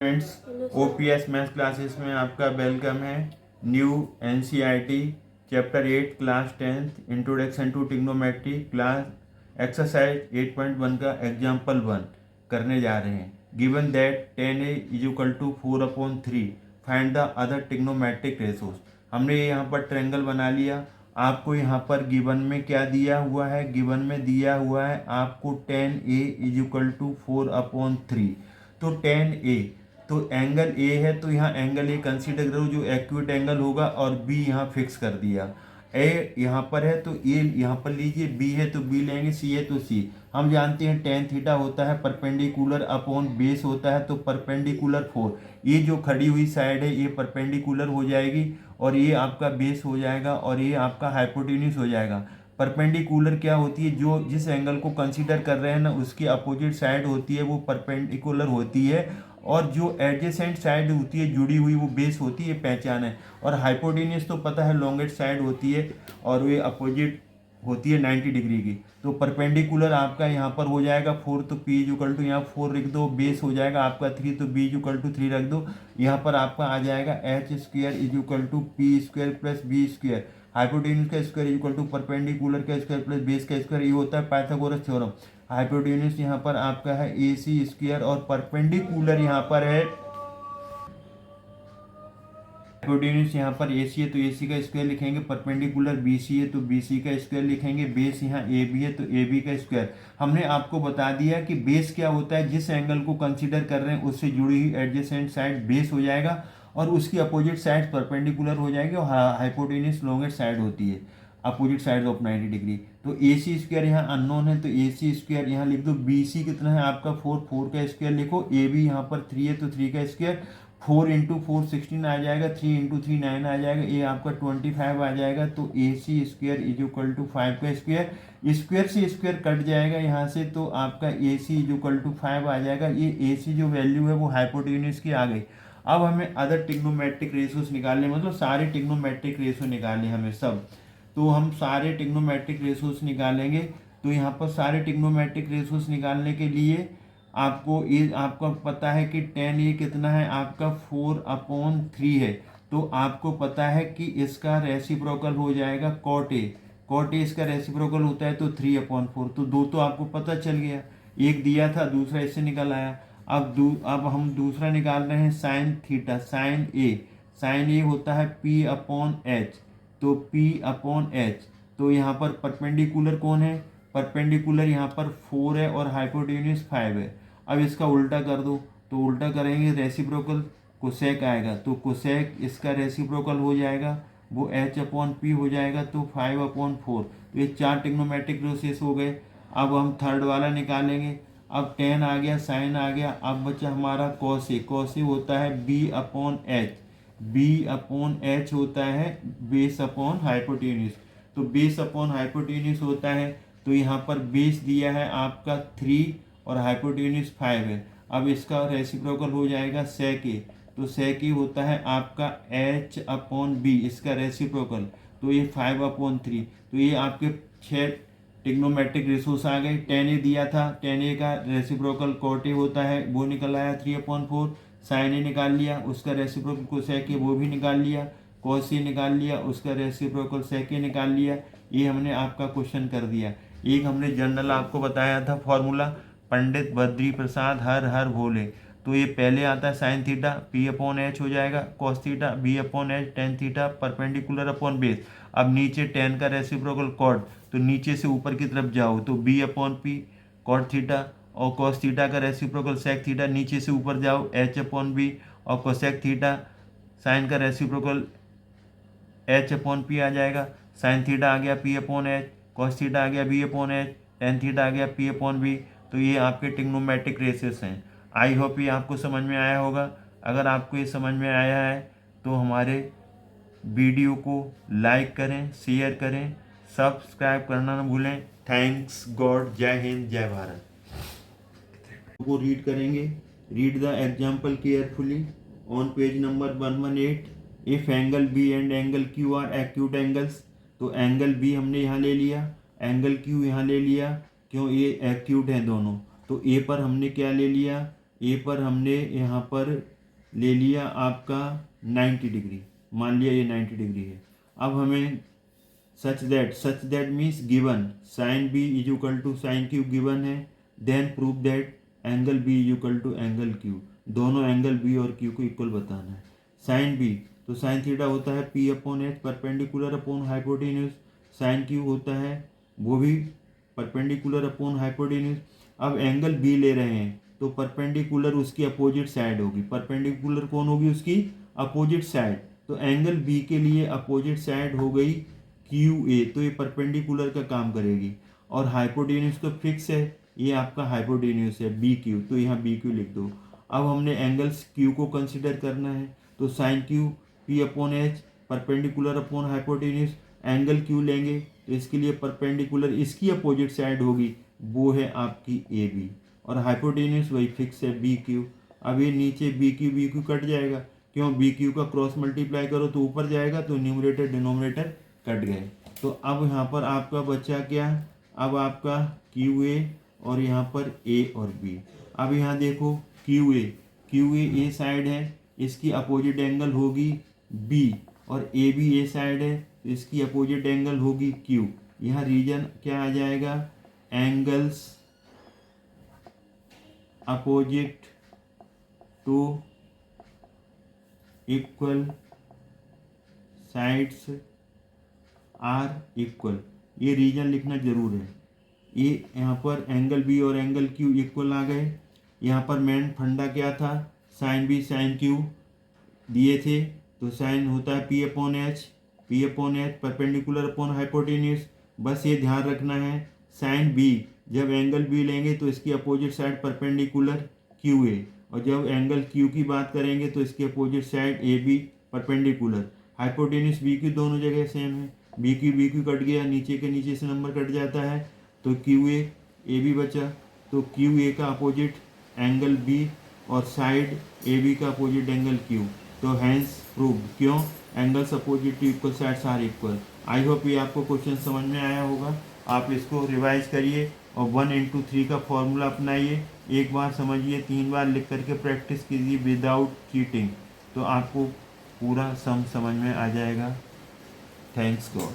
Friends, OPS maths classes में आपका welcome है। New NCERT chapter 8 class 10th introduction to trigonometry class exercise 8.1 का example 1 करने जा रहे हैं। Given that 10a is equal to 4/3 find the other trigonometric ratios. हमने यहाँ पर ट्रायंगल बना लिया। आपको यहाँ पर गिवन में क्या दिया हुआ है? गिवन में दिया हुआ है आपको 10a इज इक्वल टू 4/3। तो 10a तो एंगल ए है, तो यहाँ एंगल ए कंसीडर करो जो एक्यूट एंगल होगा, और बी यहाँ फिक्स कर दिया। ए यहाँ पर है तो ए यहाँ पर लीजिए, बी है तो बी लेंगे, सी है तो सी। हम जानते हैं टेन थीटा होता है परपेंडिकुलर अपॉन बेस होता है, तो परपेंडिकुलर 4। ये जो खड़ी हुई साइड है ये परपेंडिकुलर हो जाएगी और ये आपका बेस हो जाएगा और ये आपका हाइपोटेन्यूस हो जाएगा। परपेंडिकुलर क्या होती है? जो जिस एंगल को कंसीडर कर रहे हैं ना उसकी अपोजिट साइड होती है वो परपेंडिकुलर होती है, और जो एडजेसेंट साइड होती है जुड़ी हुई वो बेस होती है, पहचान है। और हाइपोटेन्यूस तो पता है लॉन्गेस्ट साइड होती है और वे अपोजिट होती है 90 डिग्री की। तो परपेंडिकुलर आपका यहाँ पर हो जाएगा 4, तो पी इक्वल टू यहाँ 4 लिख दो, बेस हो जाएगा आपका 3, तो बी इक्वल टू 3 रख दो। यहाँ पर आपका आ जाएगा H square is equal to P square plus B square. Hypotenuse का स्क्वायर इक्वल टू परपेंडिकुलर का स्क्वायर प्लस बेस का स्क्वायर, ये होता है पाइथागोरस थ्योरम। हाइपोटेन्यूस यहाँ पर आपका है ए सी स्क्वायर और परपेंडिकुलर यहाँ पर है, हाइपोटेन्यूस यहाँ पर ए सी है तो ए सी का स्क्वायर लिखेंगे, परपेंडिकुलर बी सी है तो बी सी का स्क्वायर लिखेंगे, बेस यहाँ ए बी है तो ए बी का स्क्वायर। हमने आपको बता दिया कि बेस क्या होता है, जिस एंगल को कंसीडर कर रहे हैं उससे जुड़ी हुई एडजेसेंट साइड बेस हो जाएगा और उसकी अपोजिट साइड परपेंडिकुलर हो जाएगी, और हाइपोटेन्यूस लॉन्गेस्ट साइड होती है, अपोजिट साइड ऑफ 90 डिग्री। तो ए सी स्क्वायर यहाँ अननोन है तो ए सी स्क्वायर यहाँ लिख दो। बी सी कितना है आपका 4, 4 का स्क्वायर लिखो। ए बी यहाँ पर 3 है तो 3 का स्क्वायर, 4 इंटू 4 16 आ जाएगा, 3 इंटू 3 9 आ जाएगा, ये आपका 25 आ जाएगा। तो ए सी स्क्वायर इज इक्वल टू 5 का स्क्वायर, स्क्वायर से स्क्वायर कट जाएगा यहाँ से, तो आपका ए सी इज इक्वल टू 5 आ जाएगा। ये ए सी जो वैल्यू है वो हाइपोटेन्यूस की आ गई। अब हमें अदर ट्रिग्नोमेट्रिक रेशोस निकालने, मतलब सारे ट्रिग्नोमेट्रिक रेशो निकालने हमें सब। तो हम सारे ट्रिग्नोमेट्रिक रेशोस निकालेंगे। तो यहाँ पर सारे ट्रिग्नोमेट्रिक रेशोस निकालने के लिए आपको ये आपका पता है कि 10 ये कितना है आपका 4/3 है, तो आपको पता है कि इसका रेसिप्रोकल हो जाएगा कॉट ए। कॉट ए इसका रेसिप्रोकल होता है तो 3/4। तो दो तो आपको पता चल गया, एक दिया था दूसरा इससे निकल आया। अब हम दूसरा निकाल रहे हैं साइन थीटा। साइन ए होता है P/H, तो P/H। तो यहाँ पर परपेंडिकुलर कौन है? परपेंडिकुलर यहाँ पर 4 है और हाइपोटेन्यूस 5 है। अब इसका उल्टा कर दो, तो उल्टा करेंगे रेसिप्रोकल कोसेक आएगा, तो कोसेक इसका रेसिप्रोकल हो जाएगा वो H/P हो जाएगा, तो 5/4। तो ये 4 ट्रिग्नोमेट्रिक रेशोस हो गए। अब हम थर्ड वाला निकालेंगे। अब टेन आ गया, साइन आ गया, अब बचा हमारा कॉसे। कॉसे होता है B/H, B/H होता है बेस अपॉन हाइपोटेन्यूस। तो बेस अपॉन हाइपोटेन्यूस होता है, तो यहाँ पर बेस दिया है आपका 3 और हाइपोटेन्यूस 5 है। अब इसका रेसिप्रोकल हो जाएगा सेक ए, तो सेक ए होता है आपका H/B, इसका रेसिप्रोकल, तो ये 5/3। तो ये आपके 6 ट्रिग्नोमेट्रिक रेशोस आ गए। 10a दिया था, 10a का रेसिप्रोकल कॉट ए होता है, वो निकल आया 3/4। साइन ए निकाल लिया, उसका रेसिप्रोकल कोसेक ए वो भी निकाल लिया, कॉस ए निकाल लिया, उसका रेसिप्रोकल सेक ए निकाल लिया। ये हमने आपका क्वेश्चन कर दिया। एक हमने जनरल आपको बताया था फॉर्मूला, पंडित बद्री प्रसाद हर हर भोले। तो ये पहले आता है साइन थीटा P/H हो जाएगा, cos theta B/H, tan theta perpendicular upon base. अब नीचे टेन का रेसिप्रोकल कॉट, तो नीचे से ऊपर की तरफ जाओ तो B/P कॉट थीटा, और कॉस थीटा का रेसिप्रोकल सेक थीटा, नीचे से ऊपर जाओ H/B, और कोसेक थीटा साइन का रेसिप्रोकल H/P आ जाएगा। साइन थीटा आ गया P/H, कॉस थीटा आ गया B/H, टेन थीटा आ गया P/B। तो ये आपके ट्रिग्नोमेट्रिक रेशेस हैं। आई होप ये आपको समझ में आया होगा। अगर आपको ये समझ में आया है तो हमारे वीडियो को लाइक करें, शेयर करें, सब्सक्राइब करना ना भूलें। Thanks God. जय हिंद, जय भारत। को रीड करेंगे। Read the example carefully on page number 118। If angle B and angle Q are acute angles, तो एंगल बी हमने यहाँ ले लिया, एंगल क्यू यहाँ ले लिया, क्यों ये एक्यूट हैं दोनों। तो ए पर हमने क्या ले लिया? ए पर हमने यहाँ पर ले लिया आपका 90 डिग्री, मान लिया ये 90 डिग्री है। अब हमें such that means given sine B is equal to sine Q given है, then prove that angle B is equal to angle Q, दोनों एंगल बी और क्यू को इक्वल बताना है। साइन बी तो साइन थीटा होता है P upon H perpendicular upon hypotenuse, sine Q होता है वो भी परपेंडिकुलर अपॉन हाइपोटेन्यूज। अब एंगल बी ले रहे हैं तो परपेंडिकुलर उसकी अपोजिट साइड होगी, परपेंडिकुलर कौन होगी उसकी अपोजिट साइड, तो एंगल बी के लिए अपोजिट साइड हो गई क्यू ए, तो ये परपेंडिकुलर का काम करेगी। और हाइपोटेन्यूज तो फिक्स है, ये आपका हाइपोटेन्यूज है बी क्यू, तो यहाँ बी क्यू लिख दो। अब हमने एंगल्स क्यू को कंसिडर करना है, तो sine Q P upon H perpendicular upon hypotenuse, angle Q लेंगे तो इसके लिए परपेंडिकुलर इसकी अपोजिट साइड होगी, वो है आपकी ए बी, और हाइपोटेन्यूज वही फिक्स है बी क्यू। अब ये नीचे बी क्यू कट जाएगा, क्यों बी क्यू का क्रॉस मल्टीप्लाई करो तो ऊपर जाएगा, तो न्यूमरेटर डिनोमिनेटर कट गए। तो अब यहाँ पर आपका बचा क्या, अब आपका क्यू ए और यहाँ पर ए और बी। अब यहाँ देखो क्यू ए साइड है, इसकी अपोजिट एंगल होगी बी, और ए भी ए साइड है तो इसकी अपोजिट एंगल होगी क्यू। यहाँ रीजन क्या आ जाएगा, angles opposite to equal sides are equal, ये रीजन लिखना जरूर है। ये यहाँ पर एंगल बी और एंगल क्यू इक्वल आ गए। यहाँ पर मेन फंडा क्या था, साइन बी साइन क्यू दिए थे, तो साइन होता है P upon H perpendicular upon hypotenuse. बस ये ध्यान रखना है, साइन बी जब एंगल बी लेंगे तो इसकी opposite side perpendicular Q A, और जब एंगल क्यू की बात करेंगे तो इसकी opposite side A B perpendicular. Hypotenuse B Q दोनों जगह सेम है, बी क्यू कट गया, नीचे के नीचे से नंबर कट जाता है, तो क्यू ए बी बचा, तो क्यू ए का अपोजिट एंगल बी और साइड ए बी का अपोजिट एंगल क्यू, तो हैंस प्रूव्ड, क्यों angles opposite to equal sides are equal. I hope ये आपको क्वेश्चन समझ में आया होगा, आप इसको रिवाइज करिए और 1/3 का फॉर्मूला अपनाइए, एक बार समझिए 3 बार लिख करके प्रैक्टिस कीजिए विदाउट चीटिंग, तो आपको पूरा सम समझ में आ जाएगा। Thanks God.